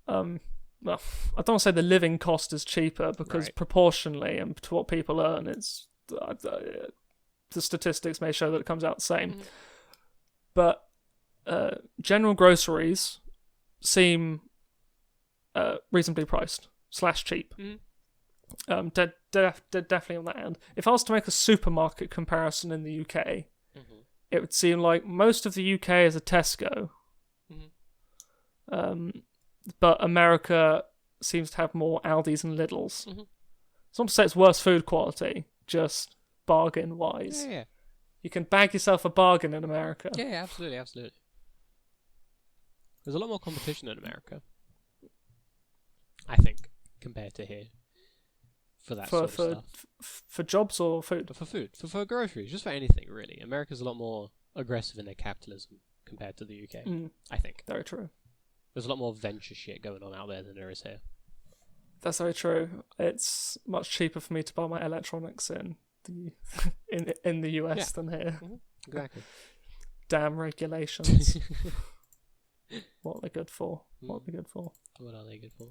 well, I don't want to say the living cost is cheaper because proportionally and to what people earn, it's the statistics may show that it comes out the same. But general groceries seem reasonably priced / cheap. Definitely on that end. If I was to make a supermarket comparison in the UK, it would seem like most of the UK is a Tesco, but America seems to have more Aldis and Lidls. Mm-hmm. It's not to say it's worse food quality, just bargain-wise. Yeah. You can bag yourself a bargain in America. Yeah, absolutely. There's a lot more competition in America, I think, compared to here. For that sort of stuff. For jobs or food? For food. For groceries. Just for anything, really. America's a lot more aggressive in their capitalism compared to the UK, I think. Very true. There's a lot more venture shit going on out there than there is here. That's very true. It's much cheaper for me to buy my electronics in the US than here. Mm-hmm. Exactly. Damn regulations. What are they good for? What are they good for? What are they good for?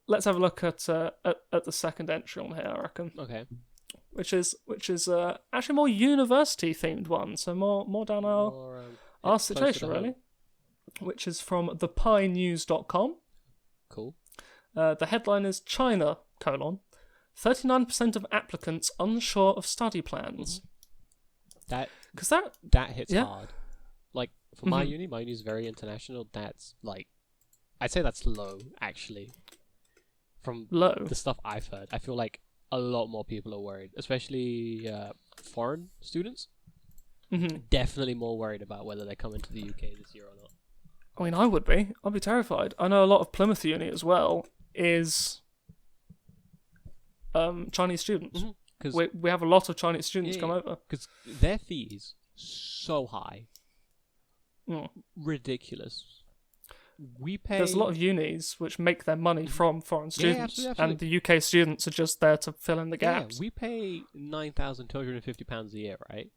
Let's have a look at the second entry on here, I reckon. Okay. Which is actually more university themed one, so more down our situation really. Which is from thepienews.com. Cool. The headline is China, 39% of applicants unsure of study plans. That hits hard. Like, for my uni is very international. That's, like, I'd say that's low, actually. From the stuff I've heard. I feel like a lot more people are worried, especially foreign students. Definitely more worried about whether they come into the UK this year or not. I mean, I would be. I'd be terrified. I know a lot of Plymouth Uni as well is Chinese students. We have a lot of Chinese students come over. Because their fees so high. Ridiculous. We pay... There's a lot of unis which make their money from foreign students, absolutely. and the UK students are just there to fill in the gaps. Yeah, we pay £9,250 a year, right?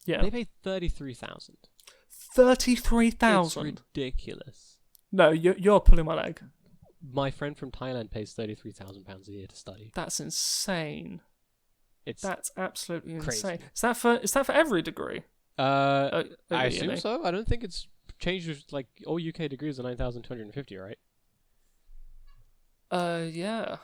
Yeah. They pay $33,000. 33,000. It's ridiculous. No, you're pulling my leg. My friend from Thailand pays £33,000 a year to study. That's insane. That's absolutely crazy. Insane. Is that for every degree? I assume so. I don't think it's changed. Like, all UK degrees are 9,250, right? Yeah.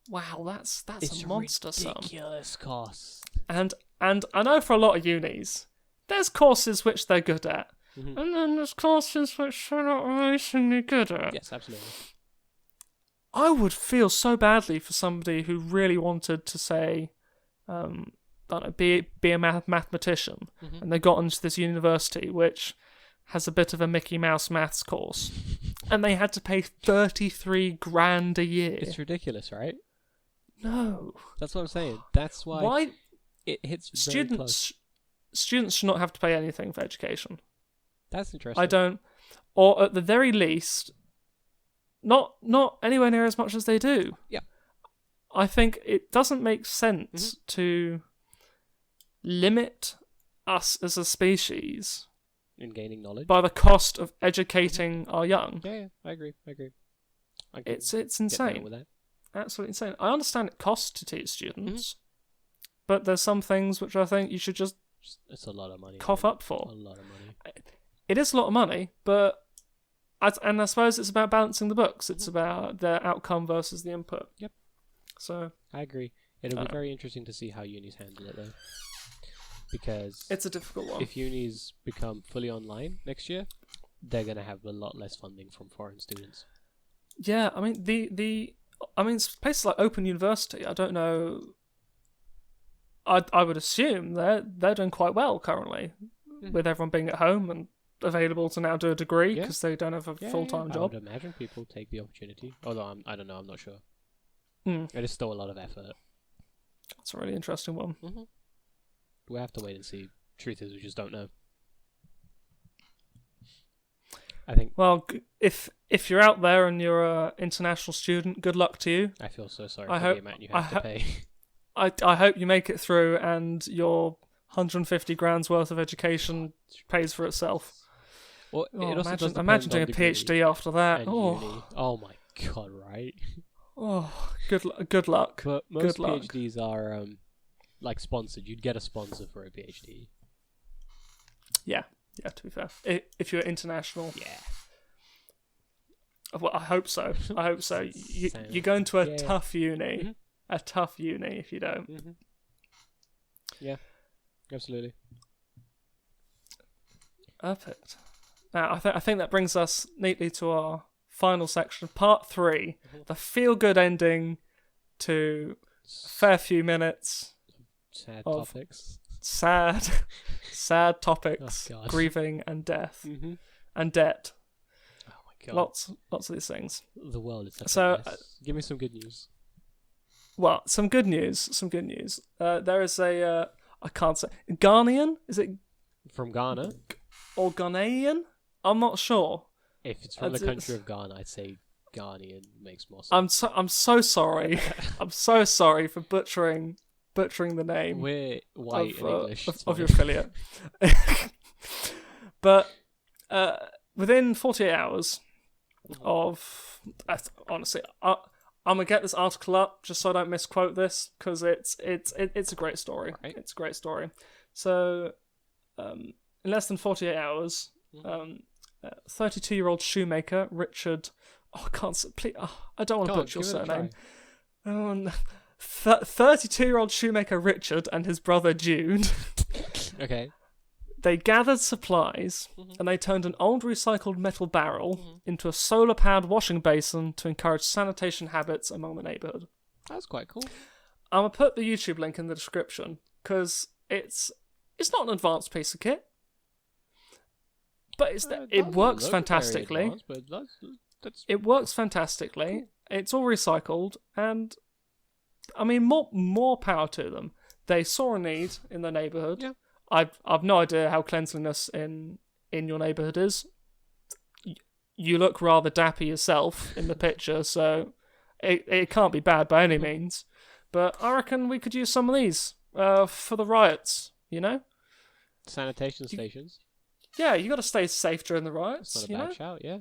Wow, that's a monster sum. Ridiculous cost. And I know for a lot of unis, there's courses which they're good at, and then there's courses which they're not really good at. Yes, absolutely. I would feel so badly for somebody who really wanted to say, I don't know, be a mathematician, and they got into this university which has a bit of a Mickey Mouse maths course, and they had to pay 33 grand a year. It's ridiculous, right? No. That's what I'm saying. That's why it hits very close. Students should not have to pay anything for education. That's interesting. I don't, or at the very least, not anywhere near as much as they do. Yeah. I think it doesn't make sense to limit us as a species in gaining knowledge by the cost of educating our young. Yeah, I agree. It's insane. With that. Absolutely insane. I understand it costs to teach students, but there's some things which I think you should just it's a lot of money. Cough up for. A lot of money. It is a lot of money, but I suppose it's about balancing the books. It's about the outcome versus the input. Yep. So I agree. It'll be very interesting to see how unis handle it, though, because it's a difficult one. If unis become fully online next year, they're gonna have a lot less funding from foreign students. Yeah, I mean places like Open University. I don't know. I would assume they're doing quite well currently, with everyone being at home and available to now do a degree because they don't have a full-time job. I would imagine people take the opportunity, although I don't know. I'm not sure. It is still a lot of effort. That's a really interesting one. We have to wait and see. Truth is, we just don't know. I think. Well, if you're out there and you're an international student, good luck to you. I feel so sorry for the amount you have to pay. I hope you make it through and your 150 grand's worth of education pays for itself. Well, imagine doing a PhD after that. Oh my god, right? Oh, good luck. But most PhDs are like sponsored. You'd get a sponsor for a PhD. Yeah, to be fair. If you're international. Yeah. Well, I hope so. You go into a tough uni. A tough uni if you don't. Yeah, absolutely. Perfect. Now, I think that brings us neatly to our final section, part 3, the feel-good ending to a fair few minutes Sad of topics. sad topics, Oh, God. grieving and death Mm-hmm. and debt. Oh my god. Lots of these things. The world is such So, a mess. Give me some good news. Well, some good news. There is a I can't say Ghanaian. Is it From Ghana? or Ghanaian? I'm not sure. If it's from the It's- country of Ghana, I'd say Ghanaian makes more sense. I'm so sorry. I'm so sorry for butchering the name We're white of, and English. it's of your fine. affiliate. But within 48 hours of honestly, I'm gonna get this article up just so I don't misquote this because it's a great story. Right. It's a great story. So, in less than 48 hours, 32-year-old shoemaker Richard. Oh, I can't. Please, I don't want to Go on, butcher your give it a surname. try. Oh, no. 32-year-old shoemaker Richard and his brother Jude. Okay. They gathered supplies and they turned an old recycled metal barrel into a solar-powered washing basin to encourage sanitation habits among the neighbourhood. That's quite cool. I'm gonna put the YouTube link in the description because it's not an advanced piece of kit, but it doesn't works look very fantastically. advanced, but that's It works fantastically. It's all recycled, and I mean, more power to them. They saw a need in the neighbourhood. Yeah. I've no idea how cleanliness in your neighbourhood is. You look rather dappy yourself in the picture, so it can't be bad by any means. But I reckon we could use some of these for the riots. You know? sanitation stations. Yeah, you got to stay safe during the riots. That's not a you bad know? shout, yeah.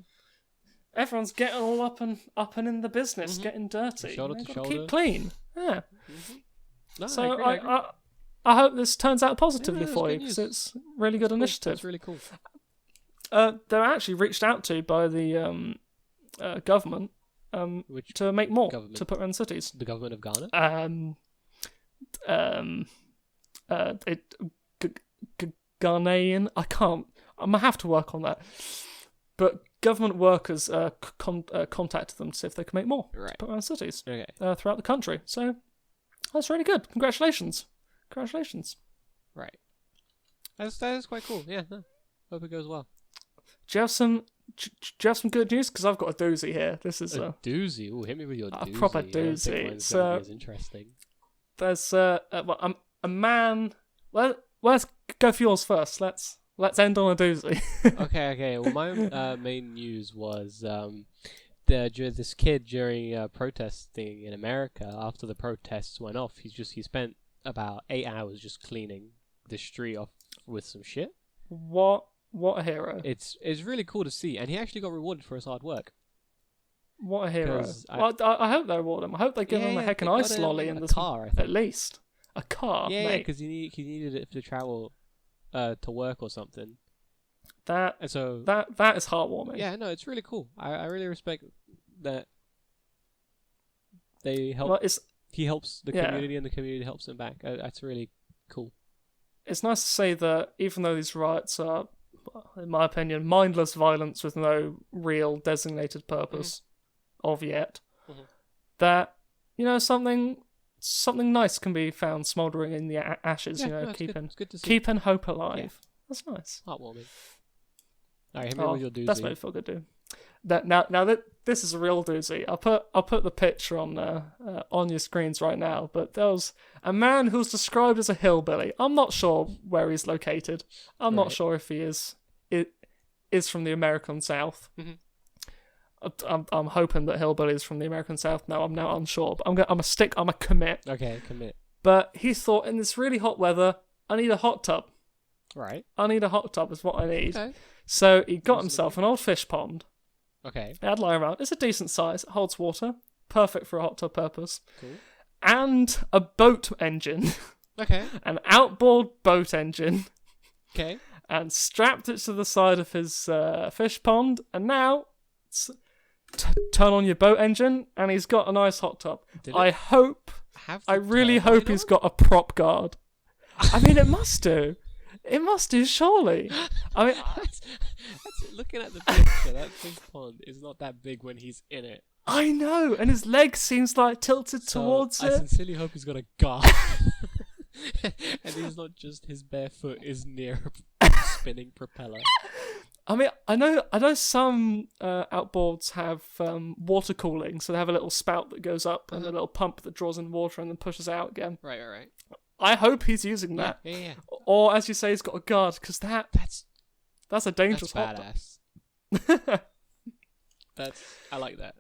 Everyone's getting all up and in the business, getting dirty. Shoulder to Gotta shoulder. keep clean. Yeah. No, So I agree. I hope this turns out positively Yeah, that's for you good because news. it's a really good Cool. initiative. That's really cool. They're actually reached out to by the government Which to make more government? to put around cities. the government of Ghana? Ghanaian. I can't. I'm gonna have to work on that. But government workers contacted them to see if they can make more to Right. put around cities Okay. throughout the country. So that's really good. Congratulations. Right. That is quite cool. Yeah. No. Hope it goes well. Do you have some good news? Because I've got a doozy here. This is A doozy. Ooh, hit me with your a doozy. proper I don't think doozy. mine's gonna So- be as interesting. there's a man. Let's go for yours first. Let's end on a doozy. Okay. Well, my main news was this kid during protesting in America. After the protests went off, he spent about 8 hours just cleaning the street off with some shit. What a hero! It's really cool to see, and he actually got rewarded for his hard work. What a hero! 'Cause Well, I hope they reward him. I hope they give him a they heckin' got ice him lolly a in this car, I think. at least a car. Yeah, mate. because he needed it to travel to work or something. that And so that is heartwarming. yeah, no, it's really cool. I really respect that they help. Well, He helps the Yeah. community, and the community helps him back. That's really cool. it's nice to say that even though these riots are, in my opinion, mindless violence with no real designated purpose of yet, that something nice can be found smouldering in the ashes. Yeah, no, it's keeping good to see. keeping hope alive. That's nice. Heartwarming. All right, hit me with your doozy. That's made me feel good, dude. Now that this is a real doozy. I'll put the picture on your screens right now. But there was a man who's described as a hillbilly. I'm not sure where he's located. I'm not Right. sure if he is from the American South. I'm hoping that hillbilly is from the American South. No, I'm now unsure. But I'm a commit. Okay, commit. But he thought, in this really hot weather, I need a hot tub. Right. I need a hot tub is what I need. Okay. So he got himself an old fish pond. Okay. It had lying around. It's a decent size. It holds water. Perfect for a hot tub purpose. Cool. And a boat engine. Okay. An outboard boat engine. Okay. And strapped it to the side of his fish pond. And now, turn on your boat engine and he's got a nice hot tub. I really hope he's got a prop guard. I mean, it must do. It must do, surely. I mean, that's, looking at the picture, that fish pond is not that big when he's in it. I know, and his leg seems like tilted towards I it. sincerely hope he's got a guard. And he's not just his bare foot is near a spinning propeller. I mean, I know some outboards have water cooling, so they have a little spout that goes up and a little pump that draws in water and then pushes it out again. Right. I hope he's using that. Yeah. Or, as you say, he's got a guard, because that's a dangerous hot badass. I like that.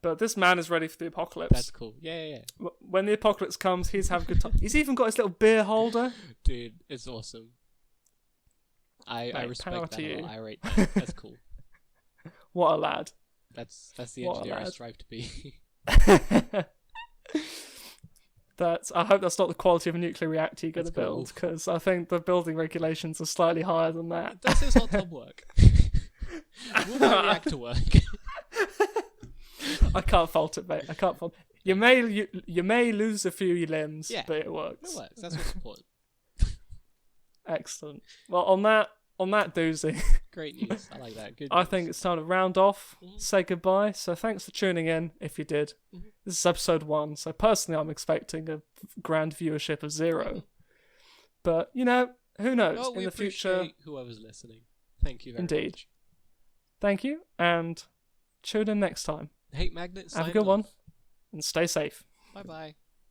But this man is ready for the apocalypse. That's cool. Yeah. When the apocalypse comes, he's having a good time. He's even got his little beer holder. Dude, it's awesome. I respect that a lot. I rate that. That's cool. What a lad. That's the engineer I strive to be. I hope that's not the quality of a nuclear reactor you're going to build, because I think the building regulations are slightly higher than that. Does his hot tub work? Will the reactor work? I can't fault it, mate. I can't fault it. You may lose a few limbs, but it works. It works. That's what's important. Excellent. Well, on that doozy. Great news. I like that. Good. I think it's time to round off, say goodbye. So thanks for tuning in, if you did. This is episode 1, so personally I'm expecting a grand viewership of 0. But, who knows? In the future... whoever's listening. Thank you very much. Thank you, and tune in next time. Hate Magnet, have a good one, and stay safe. Bye-bye.